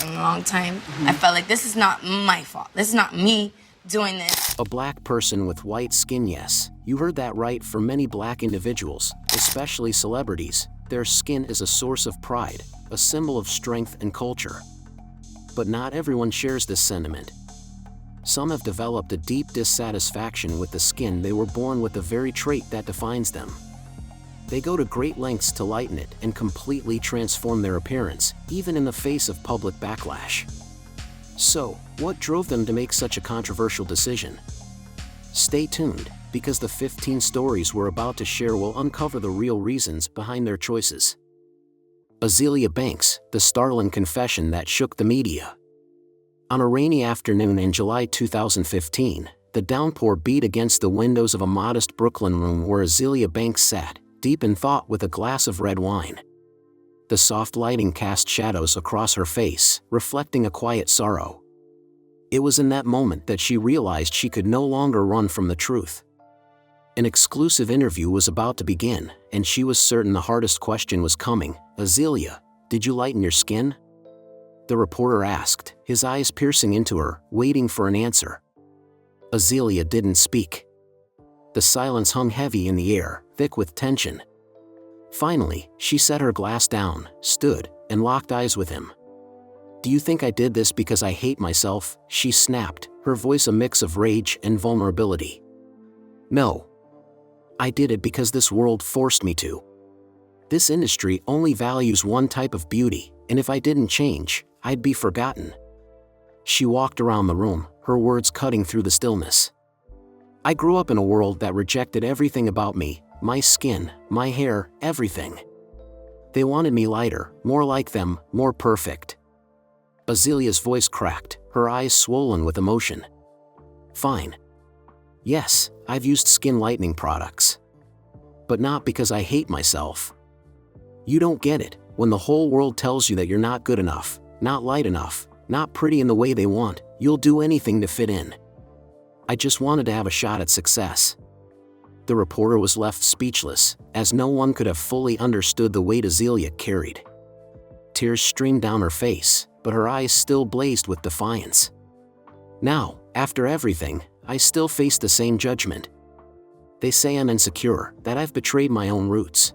in a long time. I felt like this is not my fault. This is not me doing this. A black person with white skin, yes. You heard that right. For many black individuals, especially celebrities, their skin is a source of pride, a symbol of strength and culture. But not everyone shares this sentiment. Some have developed a deep dissatisfaction with the skin they were born with, the very trait that defines them. They go to great lengths to lighten it and completely transform their appearance, even in the face of public backlash. So, what drove them to make such a controversial decision? Stay tuned, because the 15 stories we're about to share will uncover the real reasons behind their choices. Azealia Banks, the startling confession that shook the media. On a rainy afternoon in July 2015, the downpour beat against the windows of a modest Brooklyn room where Azealia Banks sat, deep in thought with a glass of red wine. The soft lighting cast shadows across her face, reflecting a quiet sorrow. It was in that moment that she realized she could no longer run from the truth. An exclusive interview was about to begin, and she was certain the hardest question was coming. "Azealia, did you lighten your skin?" The reporter asked, his eyes piercing into her, waiting for an answer. Azealia didn't speak. The silence hung heavy in the air, thick with tension. Finally, she set her glass down, stood, and locked eyes with him. "Do you think I did this because I hate myself?" she snapped, her voice a mix of rage and vulnerability. "No. I did it because this world forced me to. This industry only values one type of beauty, and if I didn't change, I'd be forgotten." She walked around the room, her words cutting through the stillness. "I grew up in a world that rejected everything about me, my skin, my hair, everything. They wanted me lighter, more like them, more perfect." Azealia's voice cracked, her eyes swollen with emotion. "Fine. Yes, I've used skin lightening products. But not because I hate myself. You don't get it. When the whole world tells you that you're not good enough, not light enough, not pretty in the way they want, you'll do anything to fit in. I just wanted to have a shot at success." The reporter was left speechless, as no one could have fully understood the weight Azealia carried. Tears streamed down her face, but her eyes still blazed with defiance. "Now, after everything, I still face the same judgment. They say I'm insecure, that I've betrayed my own roots.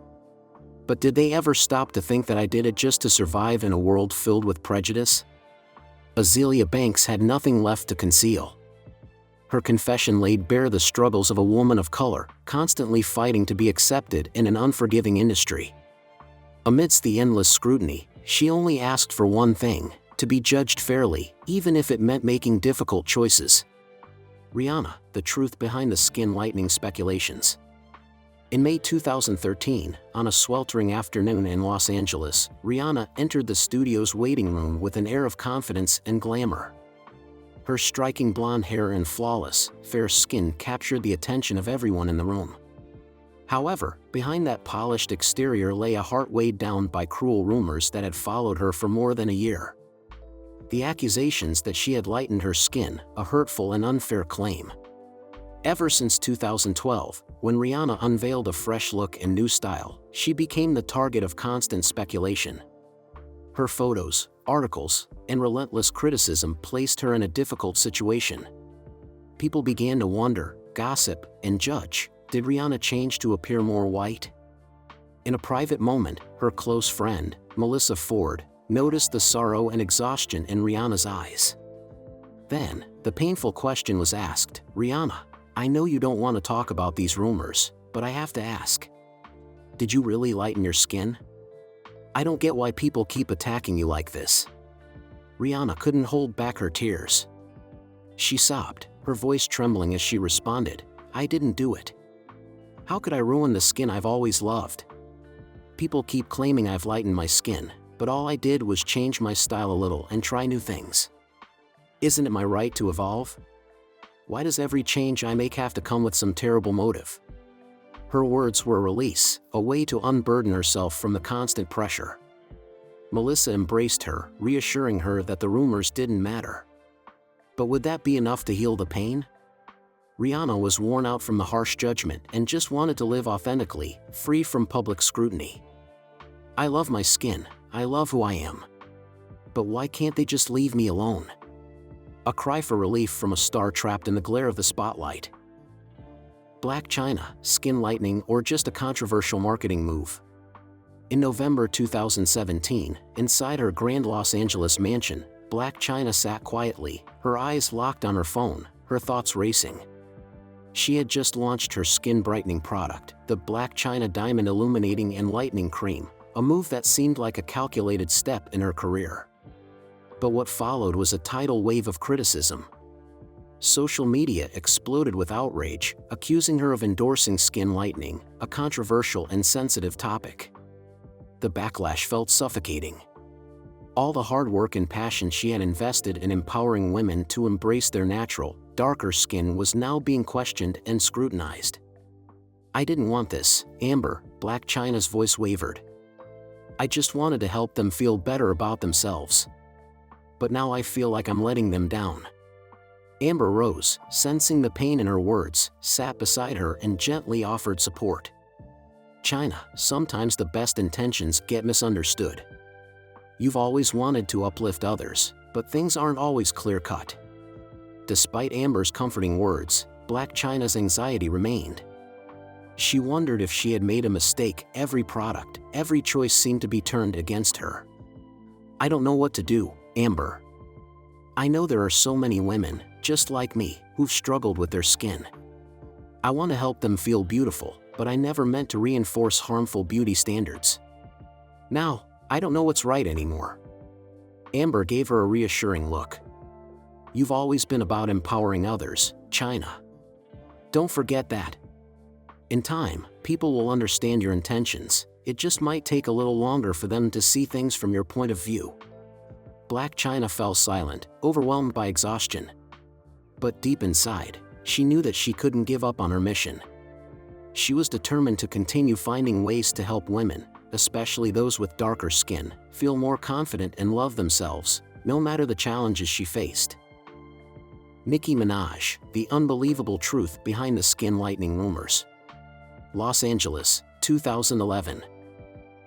But did they ever stop to think that I did it just to survive in a world filled with prejudice?" Azealia Banks had nothing left to conceal. Her confession laid bare the struggles of a woman of color, constantly fighting to be accepted in an unforgiving industry. Amidst the endless scrutiny, she only asked for one thing: to be judged fairly, even if it meant making difficult choices. Rihanna, the truth behind the skin lightening speculations. In May 2013, on a sweltering afternoon in Los Angeles, Rihanna entered the studio's waiting room with an air of confidence and glamour. Her striking blonde hair and flawless, fair skin captured the attention of everyone in the room. However, behind that polished exterior lay a heart weighed down by cruel rumors that had followed her for more than a year. The accusations that she had lightened her skin, a hurtful and unfair claim. Ever since 2012, when Rihanna unveiled a fresh look and new style, she became the target of constant speculation. Her photos, articles, and relentless criticism placed her in a difficult situation. People began to wonder, gossip, and judge. Did Rihanna change to appear more white? In a private moment, her close friend, Melissa Ford, noticed the sorrow and exhaustion in Rihanna's eyes. Then, the painful question was asked, "Rihanna, I know you don't want to talk about these rumors, but I have to ask. Did you really lighten your skin? I don't get why people keep attacking you like this." Rihanna couldn't hold back her tears. She sobbed, her voice trembling as she responded, "I didn't do it. How could I ruin the skin I've always loved? People keep claiming I've lightened my skin, but all I did was change my style a little and try new things. Isn't it my right to evolve? Why does every change I make have to come with some terrible motive?" Her words were a release, a way to unburden herself from the constant pressure. Melissa embraced her, reassuring her that the rumors didn't matter. But would that be enough to heal the pain? Rihanna was worn out from the harsh judgment and just wanted to live authentically, free from public scrutiny. "I love my skin, I love who I am. But why can't they just leave me alone? A cry for relief from a star trapped in the glare of the spotlight. Blac Chyna, skin lightening or just a controversial marketing move? In November 2017, inside her grand Los Angeles mansion, Blac Chyna sat quietly, her eyes locked on her phone, her thoughts racing. She had just launched her skin brightening product, the Blac Chyna Diamond Illuminating and Lightening Cream, a move that seemed like a calculated step in her career. But what followed was a tidal wave of criticism. Social media exploded with outrage, accusing her of endorsing skin lightening, a controversial and sensitive topic. The backlash felt suffocating. All the hard work and passion she had invested in empowering women to embrace their natural, darker skin was now being questioned and scrutinized. "I didn't want this, Amber," Blac Chyna's voice wavered. "I just wanted to help them feel better about themselves. But now I feel like I'm letting them down." Amber rose, sensing the pain in her words, sat beside her and gently offered support. "Chyna, sometimes the best intentions get misunderstood. You've always wanted to uplift others, but things aren't always clear-cut." Despite Amber's comforting words, Blac Chyna's anxiety remained. She wondered if she had made a mistake. Every product, every choice seemed to be turned against her. "I don't know what to do, Amber. I know there are so many women, just like me, who've struggled with their skin. I want to help them feel beautiful, but I never meant to reinforce harmful beauty standards. Now, I don't know what's right anymore." Amber gave her a reassuring look. "You've always been about empowering others, Chyna. Don't forget that. In time, people will understand your intentions. It just might take a little longer for them to see things from your point of view." Blac Chyna fell silent, overwhelmed by exhaustion. But deep inside, she knew that she couldn't give up on her mission. She was determined to continue finding ways to help women, especially those with darker skin, feel more confident and love themselves, no matter the challenges she faced. Nicki Minaj, the unbelievable truth behind the skin lightening rumors. Los Angeles, 2011.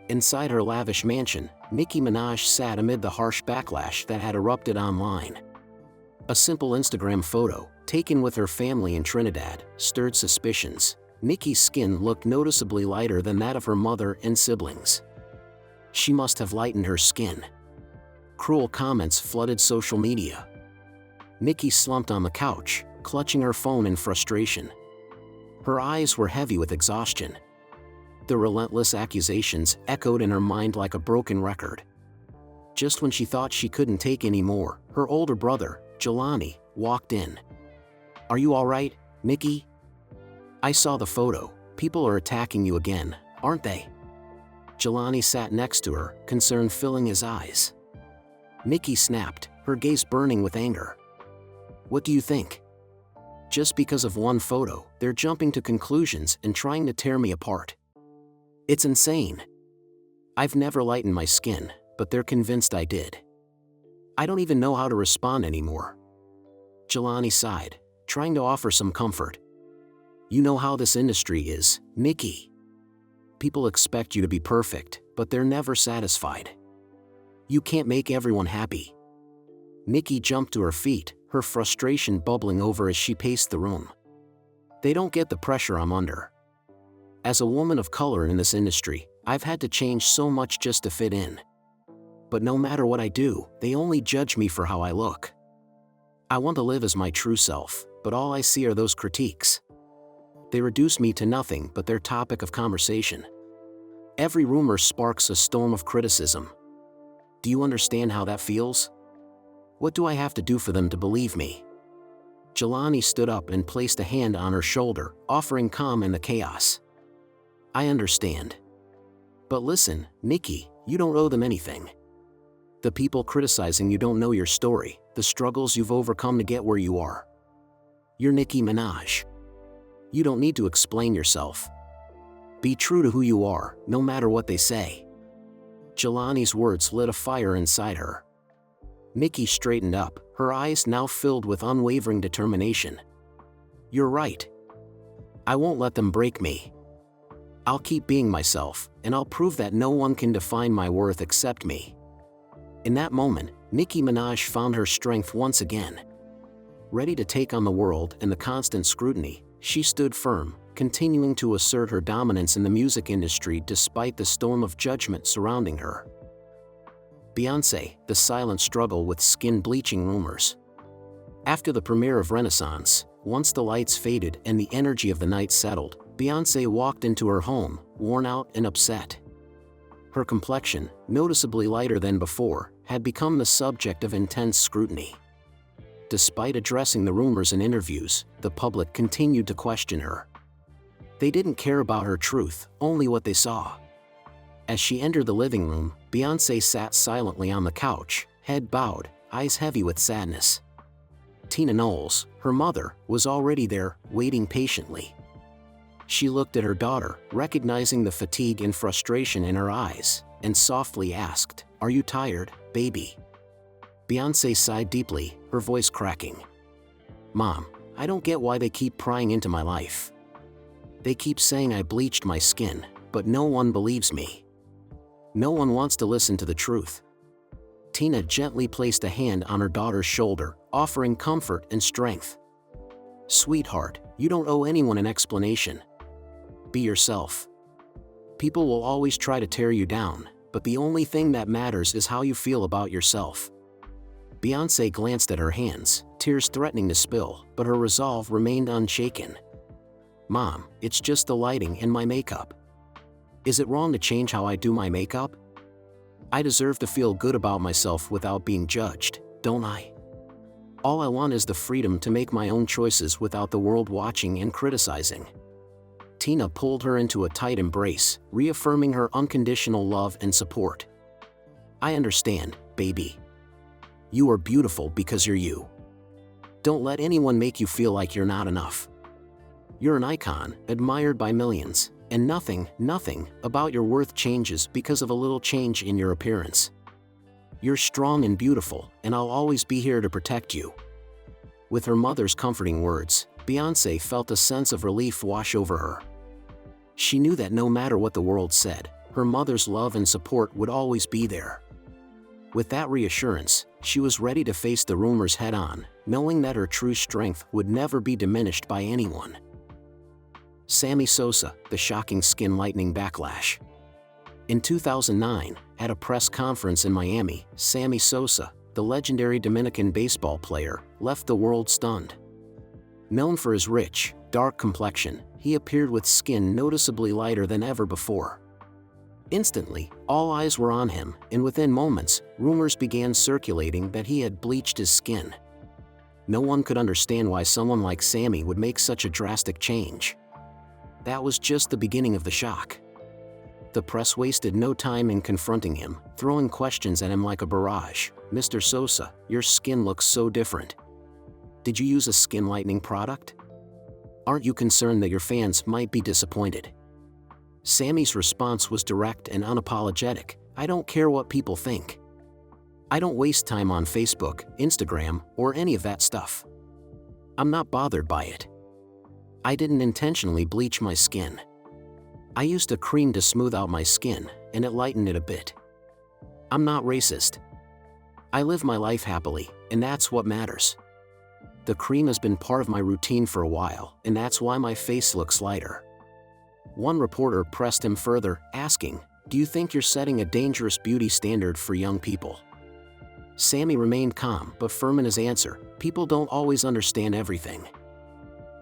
Inside her lavish mansion, Nicki Minaj sat amid the harsh backlash that had erupted online. A simple Instagram photo, taken with her family in Trinidad, stirred suspicions. Nicki's skin looked noticeably lighter than that of her mother and siblings. She must have lightened her skin. Cruel comments flooded social media. Nicki slumped on the couch, clutching her phone in frustration. Her eyes were heavy with exhaustion. The relentless accusations echoed in her mind like a broken record. Just when she thought she couldn't take any more, her older brother, Jelani, walked in. "Are you all right, Nicki? I saw the photo. People are attacking you again, aren't they?" Jelani sat next to her, concern filling his eyes. Nicki snapped, her gaze burning with anger. "What do you think? Just because of one photo, they're jumping to conclusions and trying to tear me apart. It's insane. I've never lightened my skin, but they're convinced I did. I don't even know how to respond anymore." Jelani sighed, trying to offer some comfort. "You know how this industry is, Nicki. People expect you to be perfect, but they're never satisfied. You can't make everyone happy." Nicki jumped to her feet, her frustration bubbling over as she paced the room. "They don't get the pressure I'm under. As a woman of color in this industry, I've had to change so much just to fit in. But no matter what I do, they only judge me for how I look. I want to live as my true self, but all I see are those critiques. They reduce me to nothing but their topic of conversation. Every rumor sparks a storm of criticism. Do you understand how that feels? What do I have to do for them to believe me?" Jelani stood up and placed a hand on her shoulder, offering calm in the chaos. "I understand. But listen, Nicki, you don't owe them anything. The people criticizing you don't know your story, the struggles you've overcome to get where you are. You're Nicki Minaj. You don't need to explain yourself. Be true to who you are, no matter what they say." Jelani's words lit a fire inside her. Nicki straightened up, her eyes now filled with unwavering determination. "You're right. I won't let them break me. I'll keep being myself, and I'll prove that no one can define my worth except me." In that moment, Nicki Minaj found her strength once again. Ready to take on the world and the constant scrutiny, she stood firm, continuing to assert her dominance in the music industry despite the storm of judgment surrounding her. Beyoncé, the silent struggle with skin bleaching rumors. After the premiere of Renaissance, once the lights faded and the energy of the night settled, Beyoncé walked into her home, worn out and upset. Her complexion, noticeably lighter than before, had become the subject of intense scrutiny. Despite addressing the rumors in interviews, the public continued to question her. They didn't care about her truth, only what they saw. As she entered the living room, Beyoncé sat silently on the couch, head bowed, eyes heavy with sadness. Tina Knowles, her mother, was already there, waiting patiently. She looked at her daughter, recognizing the fatigue and frustration in her eyes, and softly asked, "Are you tired, baby?" Beyoncé sighed deeply, her voice cracking. "Mom, I don't get why they keep prying into my life. They keep saying I bleached my skin, but no one believes me. No one wants to listen to the truth." Tina gently placed a hand on her daughter's shoulder, offering comfort and strength. "Sweetheart, you don't owe anyone an explanation. Be yourself. People will always try to tear you down, but the only thing that matters is how you feel about yourself." Beyoncé glanced at her hands, tears threatening to spill, but her resolve remained unshaken. "Mom, it's just the lighting and my makeup. Is it wrong to change how I do my makeup? I deserve to feel good about myself without being judged, don't I? All I want is the freedom to make my own choices without the world watching and criticizing." Tina pulled her into a tight embrace, reaffirming her unconditional love and support. "I understand, baby. You are beautiful because you're you. Don't let anyone make you feel like you're not enough. You're an icon, admired by millions, and nothing about your worth changes because of a little change in your appearance. You're strong and beautiful, and I'll always be here to protect you." With her mother's comforting words, Beyoncé felt a sense of relief wash over her. She knew that no matter what the world said, her mother's love and support would always be there. With that reassurance, she was ready to face the rumors head-on, knowing that her true strength would never be diminished by anyone. Sammy Sosa, the shocking skin-lightening backlash. In 2009, at a press conference in Miami, Sammy Sosa, the legendary Dominican baseball player, left the world stunned. Known for his rich, dark complexion, he appeared with skin noticeably lighter than ever before. Instantly, all eyes were on him, and within moments, rumors began circulating that he had bleached his skin. No one could understand why someone like Sammy would make such a drastic change. That was just the beginning of the shock. The press wasted no time in confronting him, throwing questions at him like a barrage. "Mr. Sosa, your skin looks so different. Did you use a skin lightening product? Aren't you concerned that your fans might be disappointed?" Sammy's response was direct and unapologetic. "I don't care what people think. I don't waste time on Facebook, Instagram, or any of that stuff. I'm not bothered by it. I didn't intentionally bleach my skin. I used a cream to smooth out my skin, and it lightened it a bit. I'm not racist. I live my life happily, and that's what matters. The cream has been part of my routine for a while, and that's why my face looks lighter." One reporter pressed him further, asking, "Do you think you're setting a dangerous beauty standard for young people?" Sammy remained calm but firm in his answer, "People don't always understand everything.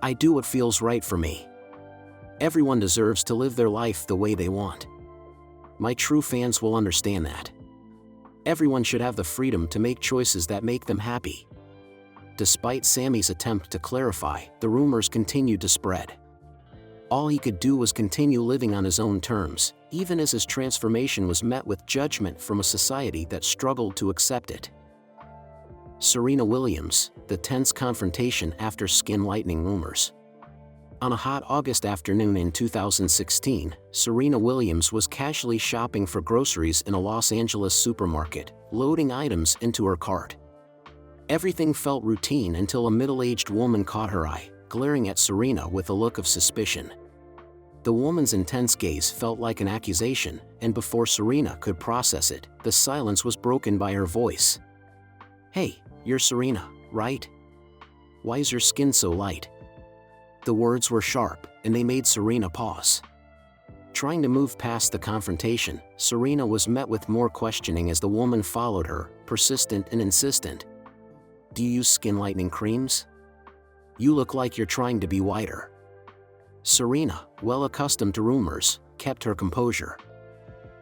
I do what feels right for me. Everyone deserves to live their life the way they want. My true fans will understand that. Everyone should have the freedom to make choices that make them happy." Despite Sammy's attempt to clarify, the rumors continued to spread. All he could do was continue living on his own terms, even as his transformation was met with judgment from a society that struggled to accept it. Serena Williams, the tense confrontation after skin lightening rumors. On a hot August afternoon in 2016, Serena Williams was casually shopping for groceries in a Los Angeles supermarket, loading items into her cart. Everything felt routine until a middle-aged woman caught her eye, glaring at Serena with a look of suspicion. The woman's intense gaze felt like an accusation, and before Serena could process it, the silence was broken by her voice. "Hey, you're Serena, right? Why is your skin so light?" The words were sharp, and they made Serena pause. Trying to move past the confrontation, Serena was met with more questioning as the woman followed her, persistent and insistent. "Do you use skin lightening creams? You look like you're trying to be whiter." Serena, well accustomed to rumors, kept her composure.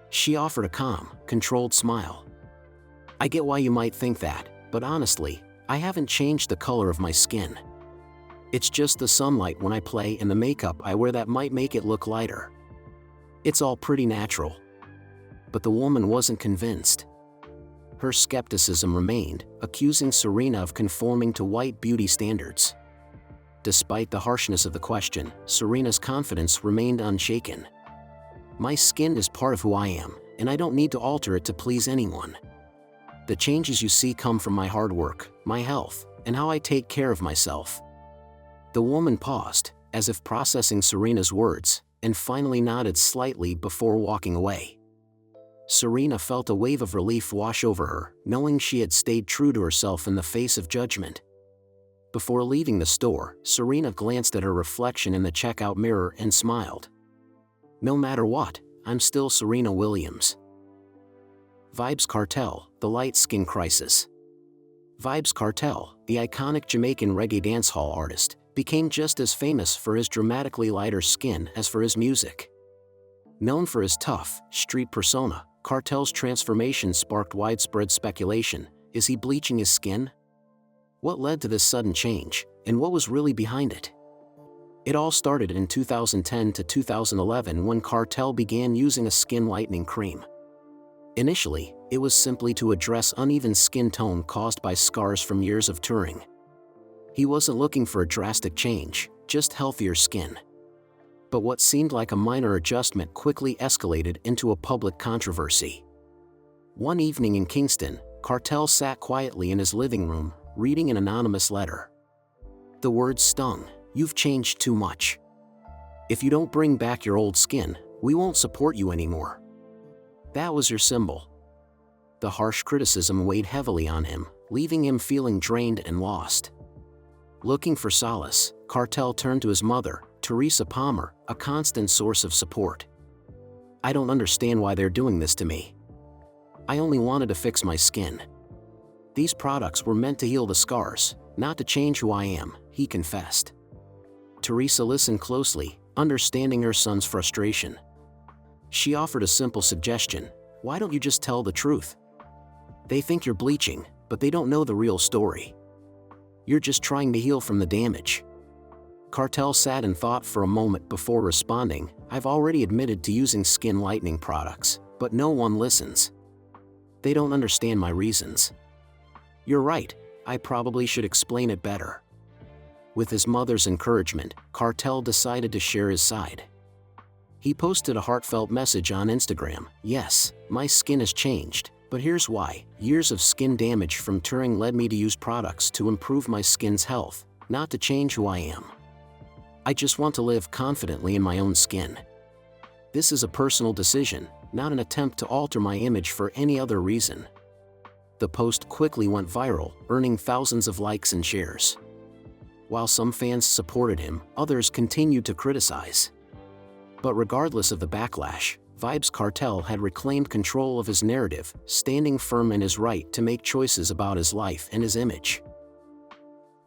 She offered a calm, controlled smile. "I get why you might think that, but honestly, I haven't changed the color of my skin. It's just the sunlight when I play and the makeup I wear that might make it look lighter. It's all pretty natural." But the woman wasn't convinced. Her skepticism remained, accusing Serena of conforming to white beauty standards. Despite the harshness of the question, Serena's confidence remained unshaken. "My skin is part of who I am, and I don't need to alter it to please anyone. The changes you see come from my hard work, my health, and how I take care of myself." The woman paused, as if processing Serena's words, and finally nodded slightly before walking away. Serena felt a wave of relief wash over her, knowing she had stayed true to herself in the face of judgment. Before leaving the store, Serena glanced at her reflection in the checkout mirror and smiled. "No matter what, I'm still Serena Williams." Vybz Kartel, The Light Skin Crisis. Vybz Kartel, the iconic Jamaican reggae dancehall artist, became just as famous for his dramatically lighter skin as for his music. Known for his tough, street persona, Kartel's transformation sparked widespread speculation. Is he bleaching his skin? What led to this sudden change, and what was really behind it? It all started in 2010 to 2011 when Kartel began using a skin lightening cream. Initially, it was simply to address uneven skin tone caused by scars from years of touring. He wasn't looking for a drastic change, just healthier skin. But what seemed like a minor adjustment quickly escalated into a public controversy. One evening in Kingston, Kartel sat quietly in his living room, reading an anonymous letter. The words stung. "You've changed too much. If you don't bring back your old skin, we won't support you anymore. That was your symbol." The harsh criticism weighed heavily on him, leaving him feeling drained and lost. Looking for solace, Kartel turned to his mother, Teresa Palmer, a constant source of support. "I don't understand why they're doing this to me. I only wanted to fix my skin. These products were meant to heal the scars, not to change who I am," he confessed. Teresa listened closely, understanding her son's frustration. She offered a simple suggestion: "Why don't you just tell the truth? They think you're bleaching, but they don't know the real story. You're just trying to heal from the damage." Kartel sat and thought for a moment before responding, "I've already admitted to using skin lightening products, but no one listens. They don't understand my reasons. You're right, I probably should explain it better." With his mother's encouragement, Kartel decided to share his side. He posted a heartfelt message on Instagram: "Yes, my skin has changed, but here's why. Years of skin damage from touring led me to use products to improve my skin's health, not to change who I am. I just want to live confidently in my own skin. This is a personal decision, not an attempt to alter my image for any other reason." The post quickly went viral, earning thousands of likes and shares. While some fans supported him, others continued to criticize. But regardless of the backlash, Vybz Kartel had reclaimed control of his narrative, standing firm in his right to make choices about his life and his image.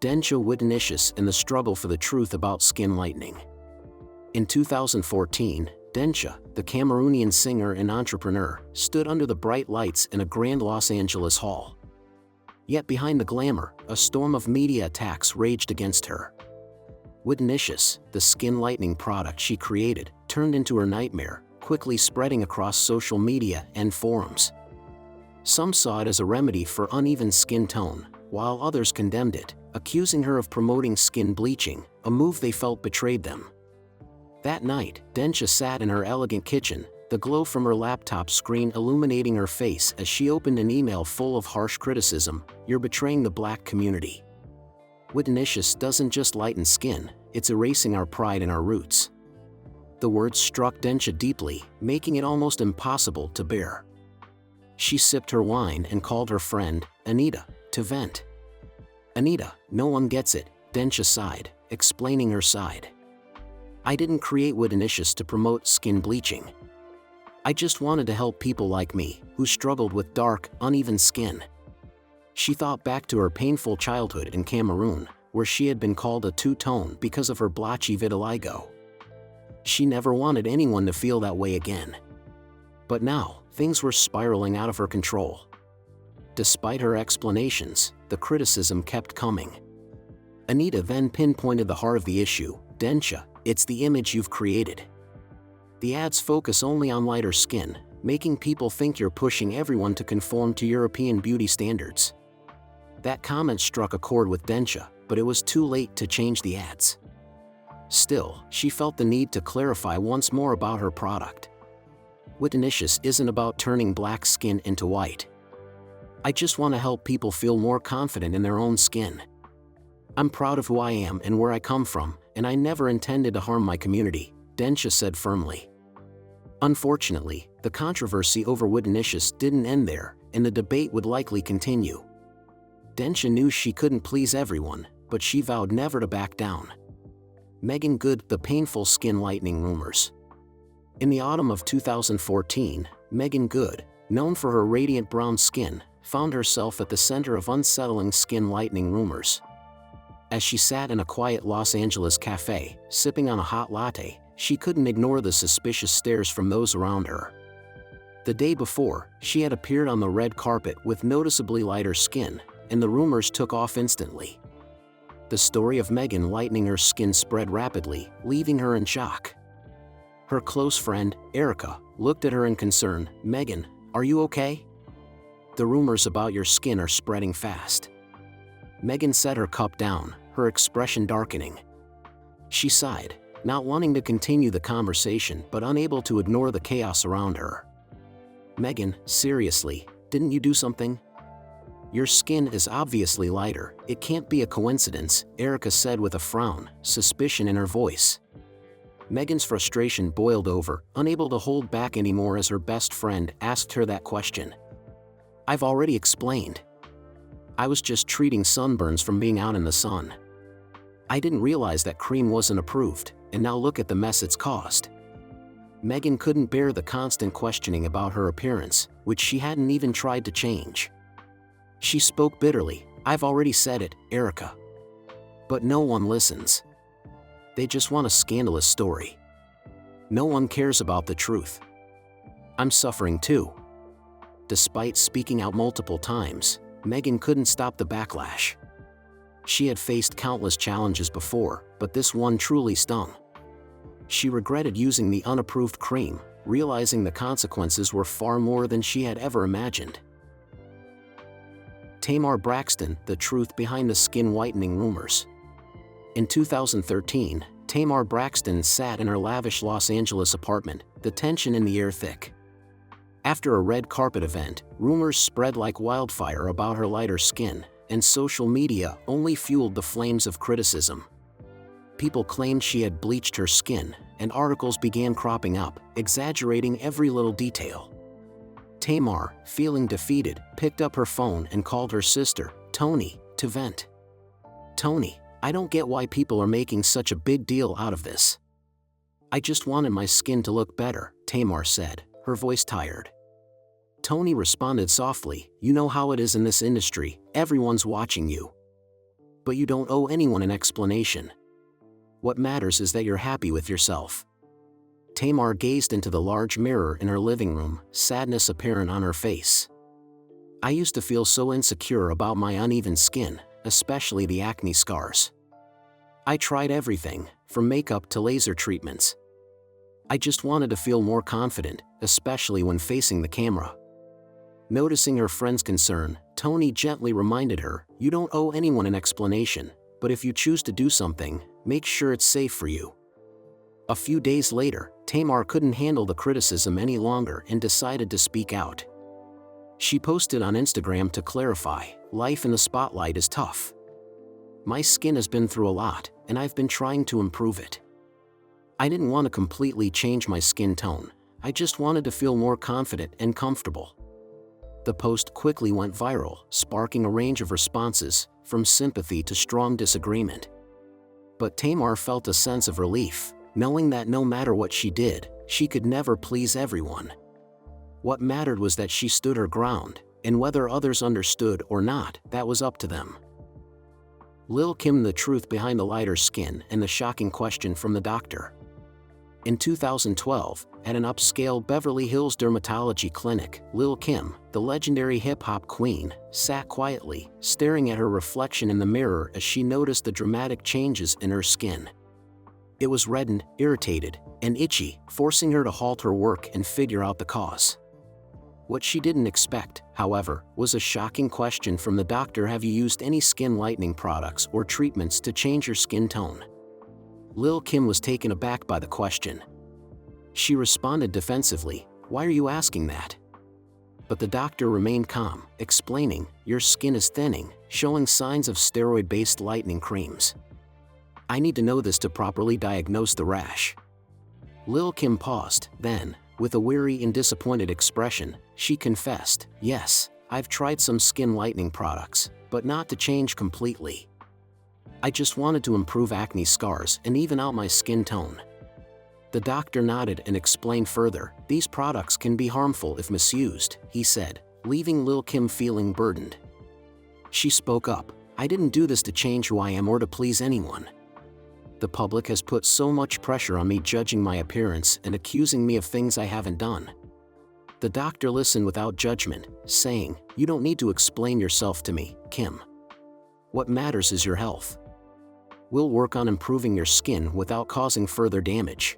Dencha Wittnicious and the struggle for the truth about skin lightening. In 2014, Dencha, the Cameroonian singer and entrepreneur, stood under the bright lights in a grand Los Angeles hall. Yet behind the glamour, a storm of media attacks raged against her. Wittnicious, the skin lightening product she created, turned into her nightmare, quickly spreading across social media and forums. Some saw it as a remedy for uneven skin tone, while others condemned it, accusing her of promoting skin bleaching, a move they felt betrayed them. That night, Dencha sat in her elegant kitchen, the glow from her laptop screen illuminating her face as she opened an email full of harsh criticism: "You're betraying the Black community. Wittnicious doesn't just lighten skin, it's erasing our pride and our roots." The words struck Densha deeply, making it almost impossible to bear. She sipped her wine and called her friend, Anita, to vent. "Anita, no one gets it," Densha sighed, explaining her side. "I didn't create Widinicious to promote skin bleaching. I just wanted to help people like me, who struggled with dark, uneven skin." She thought back to her painful childhood in Cameroon, where she had been called a two-tone because of her blotchy vitiligo. She never wanted anyone to feel that way again. But now, things were spiraling out of her control. Despite her explanations, the criticism kept coming. Anita then pinpointed the heart of the issue. "Densha, it's the image you've created. The ads focus only on lighter skin, making people think you're pushing everyone to conform to European beauty standards." That comment struck a chord with Densha, but it was too late to change the ads. Still, she felt the need to clarify once more about her product. Widinicious isn't about turning black skin into white. "I just want to help people feel more confident in their own skin. I'm proud of who I am and where I come from, and I never intended to harm my community," Densha said firmly. Unfortunately, the controversy over Widinicious didn't end there, and the debate would likely continue. Densha knew she couldn't please everyone, but she vowed never to back down. Megan Good, the painful skin lightening rumors. In the autumn of 2014, Megan Good, known for her radiant brown skin, found herself at the center of unsettling skin lightening rumors. As she sat in a quiet Los Angeles cafe, sipping on a hot latte, she couldn't ignore the suspicious stares from those around her. The day before, she had appeared on the red carpet with noticeably lighter skin, and the rumors took off instantly. The story of Megan lightening her skin spread rapidly, leaving her in shock. Her close friend, Erica, looked at her in concern. "Megan, are you okay? The rumors about your skin are spreading fast." Megan set her cup down, her expression darkening. She sighed, not wanting to continue the conversation but unable to ignore the chaos around her. "Megan, seriously, didn't you do something? Your skin is obviously lighter, it can't be a coincidence," Erica said with a frown, suspicion in her voice. Megan's frustration boiled over, unable to hold back anymore as her best friend asked her that question. "I've already explained. I was just treating sunburns from being out in the sun. I didn't realize that cream wasn't approved, and now look at the mess it's caused." Megan couldn't bear the constant questioning about her appearance, which she hadn't even tried to change. She spoke bitterly. "I've already said it, Erica. But no one listens. They just want a scandalous story. No one cares about the truth. I'm suffering too." Despite speaking out multiple times, Megan couldn't stop the backlash. She had faced countless challenges before, but this one truly stung. She regretted using the unapproved cream, realizing the consequences were far more than she had ever imagined. Tamar Braxton, the truth behind the skin whitening rumors. In 2013, Tamar Braxton sat in her lavish Los Angeles apartment, the tension in the air thick. After a red carpet event, rumors spread like wildfire about her lighter skin, and social media only fueled the flames of criticism. People claimed she had bleached her skin, and articles began cropping up, exaggerating every little detail. Tamar, feeling defeated, picked up her phone and called her sister, Toni, to vent. "Toni, I don't get why people are making such a big deal out of this. I just wanted my skin to look better," Tamar said, her voice tired. Toni responded softly, "You know how it is in this industry, everyone's watching you. But you don't owe anyone an explanation. What matters is that you're happy with yourself." Tamar gazed into the large mirror in her living room, sadness apparent on her face. "I used to feel so insecure about my uneven skin, especially the acne scars. I tried everything, from makeup to laser treatments. I just wanted to feel more confident, especially when facing the camera." Noticing her friend's concern, Toni gently reminded her, "You don't owe anyone an explanation, but if you choose to do something, make sure it's safe for you." A few days later, Tamar couldn't handle the criticism any longer and decided to speak out. She posted on Instagram to clarify, "Life in the spotlight is tough. My skin has been through a lot, and I've been trying to improve it. I didn't want to completely change my skin tone, I just wanted to feel more confident and comfortable. The post quickly went viral, sparking a range of responses, from sympathy to strong disagreement. But Tamar felt a sense of relief, knowing that no matter what she did, she could never please everyone. What mattered was that she stood her ground, and whether others understood or not, that was up to them. Lil' Kim: the truth behind the lighter skin and the shocking question from the doctor. In 2012, at an upscale Beverly Hills dermatology clinic, Lil' Kim, the legendary hip-hop queen, sat quietly, staring at her reflection in the mirror as she noticed the dramatic changes in her skin. It was reddened, irritated, and itchy, forcing her to halt her work and figure out the cause. What she didn't expect, however, was a shocking question from the doctor: have you used any skin lightening products or treatments to change your skin tone? Lil' Kim was taken aback by the question. She responded defensively, "Why are you asking that?" But the doctor remained calm, explaining, "Your skin is thinning, showing signs of steroid-based lightening creams. I need to know this to properly diagnose the rash." Lil' Kim paused, then, with a weary and disappointed expression, she confessed, "Yes, I've tried some skin lightening products, but not to change completely. I just wanted to improve acne scars and even out my skin tone." The doctor nodded and explained further, "These products can be harmful if misused," he said, leaving Lil' Kim feeling burdened. She spoke up, "I didn't do this to change who I am or to please anyone. The public has put so much pressure on me, judging my appearance and accusing me of things I haven't done." The doctor listened without judgment, saying, "You don't need to explain yourself to me, Kim. What matters is your health. We'll work on improving your skin without causing further damage."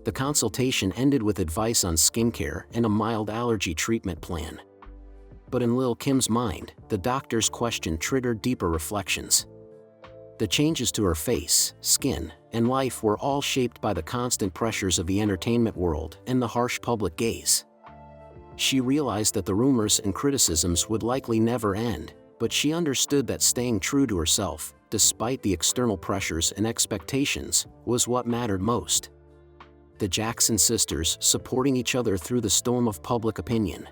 The consultation ended with advice on skincare and a mild allergy treatment plan. But in Lil' Kim's mind, the doctor's question triggered deeper reflections. The changes to her face, skin, and life were all shaped by the constant pressures of the entertainment world and the harsh public gaze. She realized that the rumors and criticisms would likely never end, but she understood that staying true to herself, despite the external pressures and expectations, was what mattered most. The Jackson sisters supporting each other through the storm of public opinion.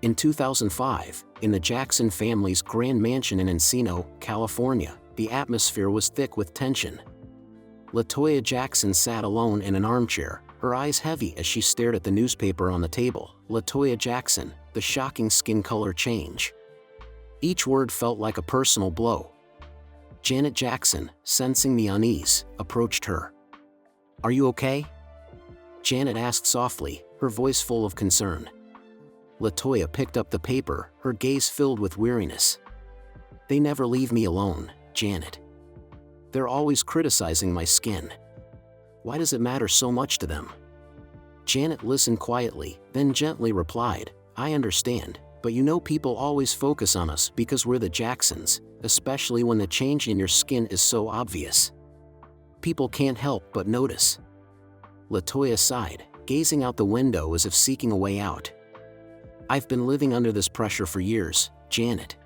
In 2005, in the Jackson family's grand mansion in Encino, California, the atmosphere was thick with tension. LaToya Jackson sat alone in an armchair, her eyes heavy as she stared at the newspaper on the table. LaToya Jackson, the shocking skin color change. Each word felt like a personal blow. Janet Jackson, sensing the unease, approached her. "Are you okay?" Janet asked softly, her voice full of concern. LaToya picked up the paper, her gaze filled with weariness. "They never leave me alone, Janet. They're always criticizing my skin. Why does it matter so much to them?" Janet listened quietly, then gently replied, "I understand, but you know people always focus on us because we're the Jacksons, especially when the change in your skin is so obvious. People can't help but notice." LaToya sighed, gazing out the window as if seeking a way out. "I've been living under this pressure for years, Janet.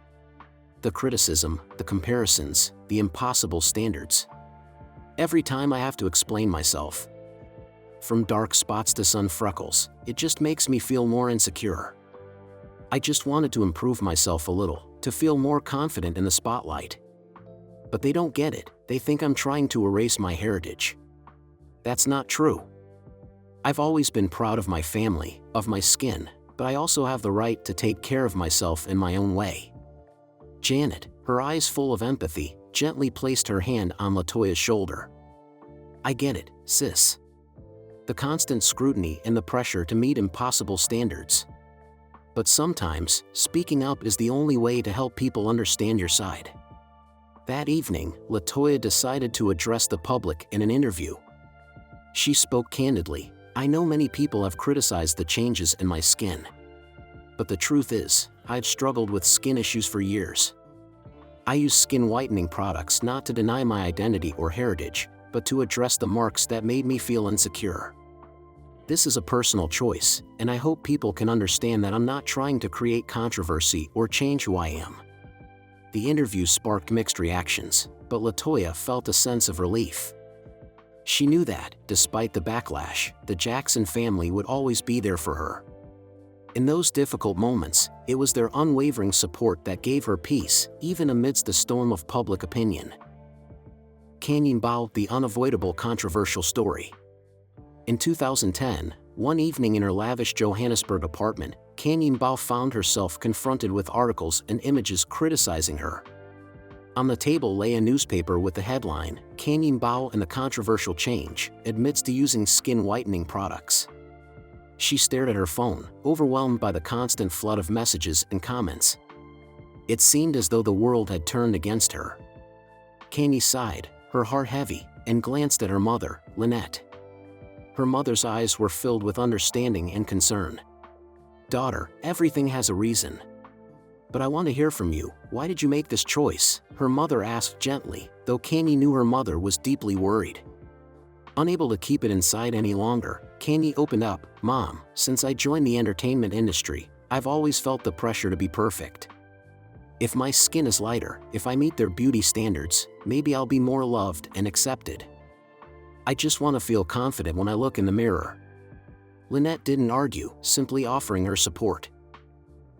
The criticism, the comparisons, the impossible standards. Every time I have to explain myself. From dark spots to sun freckles, it just makes me feel more insecure. I just wanted to improve myself a little, to feel more confident in the spotlight. But they don't get it, they think I'm trying to erase my heritage. That's not true. I've always been proud of my family, of my skin, but I also have the right to take care of myself in my own way." Janet, her eyes full of empathy, gently placed her hand on LaToya's shoulder. "I get it, sis. The constant scrutiny and the pressure to meet impossible standards. But sometimes, speaking up is the only way to help people understand your side." That evening, LaToya decided to address the public in an interview. She spoke candidly, "I know many people have criticized the changes in my skin. But the truth is, I've struggled with skin issues for years. I use skin whitening products not to deny my identity or heritage, but to address the marks that made me feel insecure. This is a personal choice, and I hope people can understand that I'm not trying to create controversy or change who I am." The interview sparked mixed reactions, but LaToya felt a sense of relief. She knew that, despite the backlash, the Jackson family would always be there for her. In those difficult moments, it was their unwavering support that gave her peace, even amidst the storm of public opinion. Canyon Bao, the unavoidable controversial story. In 2010, one evening in her lavish Johannesburg apartment, Canyon Bao found herself confronted with articles and images criticizing her. On the table lay a newspaper with the headline, "Canyon Bao and the Controversial Change, Admits to Using Skin Whitening Products." She stared at her phone, overwhelmed by the constant flood of messages and comments. It seemed as though the world had turned against her. Canyon sighed, her heart heavy, and glanced at her mother, Lynette. Her mother's eyes were filled with understanding and concern. "Daughter, everything has a reason. But I want to hear from you, why did you make this choice?" her mother asked gently, though Canyon knew her mother was deeply worried. Unable to keep it inside any longer, Canyon opened up, "Mom, since I joined the entertainment industry, I've always felt the pressure to be perfect. If my skin is lighter, if I meet their beauty standards, maybe I'll be more loved and accepted. I just want to feel confident when I look in the mirror." Lynette didn't argue, simply offering her support.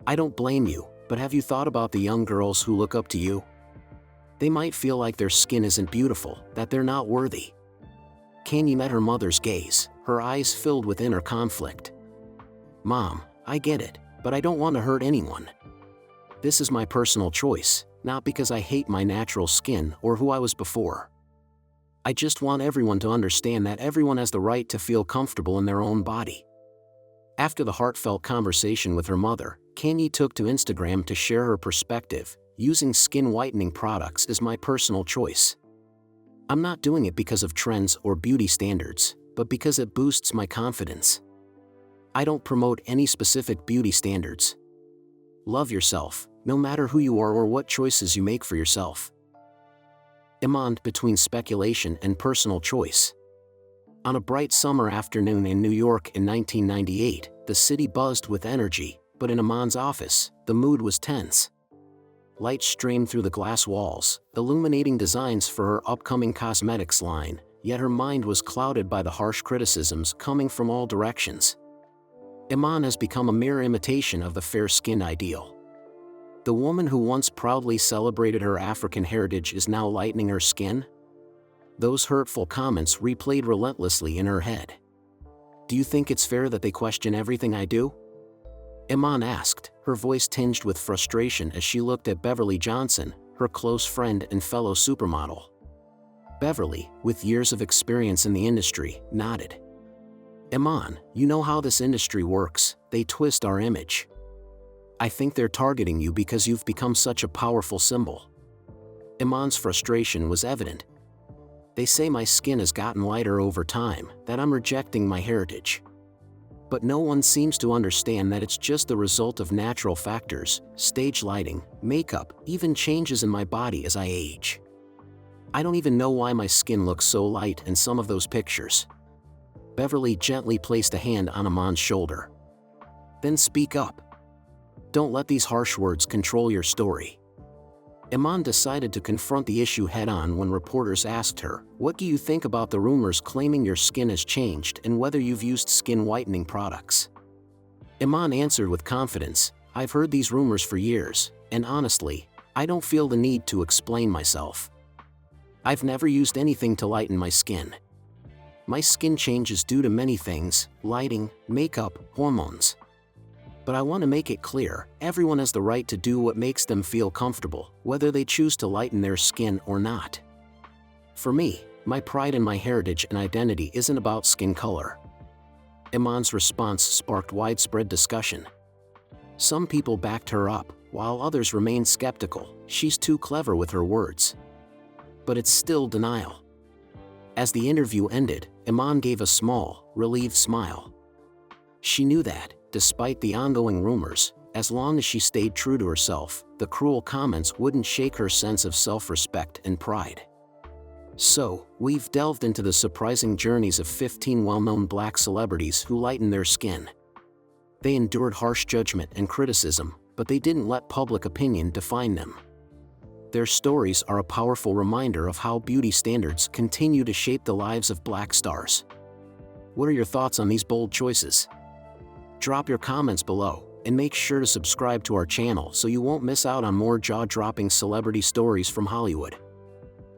"I don't blame you, but have you thought about the young girls who look up to you? They might feel like their skin isn't beautiful, that they're not worthy." Canyon met her mother's gaze, her eyes filled with inner conflict. "Mom, I get it, but I don't want to hurt anyone. This is my personal choice, not because I hate my natural skin or who I was before. I just want everyone to understand that everyone has the right to feel comfortable in their own body." After the heartfelt conversation with her mother, Canyon took to Instagram to share her perspective. "Using skin whitening products is my personal choice. I'm not doing it because of trends or beauty standards, but because it boosts my confidence. I don't promote any specific beauty standards. Love yourself, no matter who you are or what choices you make for yourself." Iman, between speculation and personal choice. On a bright summer afternoon in New York in 1998, the city buzzed with energy, but in Iman's office, the mood was tense. Light streamed through the glass walls, illuminating designs for her upcoming cosmetics line, yet her mind was clouded by the harsh criticisms coming from all directions. Iman has become a mere imitation of the fair-skinned ideal. The woman who once proudly celebrated her African heritage is now lightening her skin? Those hurtful comments replayed relentlessly in her head. "Do you think it's fair that they question everything I do?" Iman asked, her voice tinged with frustration as she looked at Beverly Johnson, her close friend and fellow supermodel. Beverly, with years of experience in the industry, nodded. "Iman, you know how this industry works, they twist our image. I think they're targeting you because you've become such a powerful symbol." Iman's frustration was evident. "They say my skin has gotten lighter over time, that I'm rejecting my heritage. But no one seems to understand that it's just the result of natural factors, stage lighting, makeup, even changes in my body as I age. I don't even know why my skin looks so light in some of those pictures." Beverly gently placed a hand on Iman's shoulder. "Then speak up. Don't let these harsh words control your story." Iman decided to confront the issue head-on when reporters asked her, "What do you think about the rumors claiming your skin has changed and whether you've used skin whitening products?" Iman answered with confidence, "I've heard these rumors for years, and honestly, I don't feel the need to explain myself. I've never used anything to lighten my skin. My skin changes due to many things, lighting, makeup, hormones. But I want to make it clear, everyone has the right to do what makes them feel comfortable, whether they choose to lighten their skin or not. For me, my pride in my heritage and identity isn't about skin color." Iman's response sparked widespread discussion. Some people backed her up, while others remained skeptical. "She's too clever with her words." But it's still denial. As the interview ended, Iman gave a small, relieved smile. She knew that, despite the ongoing rumors, as long as she stayed true to herself, the cruel comments wouldn't shake her sense of self-respect and pride. So, we've delved into the surprising journeys of 15 well-known black celebrities who lightened their skin. They endured harsh judgment and criticism, but they didn't let public opinion define them. Their stories are a powerful reminder of how beauty standards continue to shape the lives of Black stars. What are your thoughts on these bold choices? Drop your comments below, and make sure to subscribe to our channel so you won't miss out on more jaw-dropping celebrity stories from Hollywood.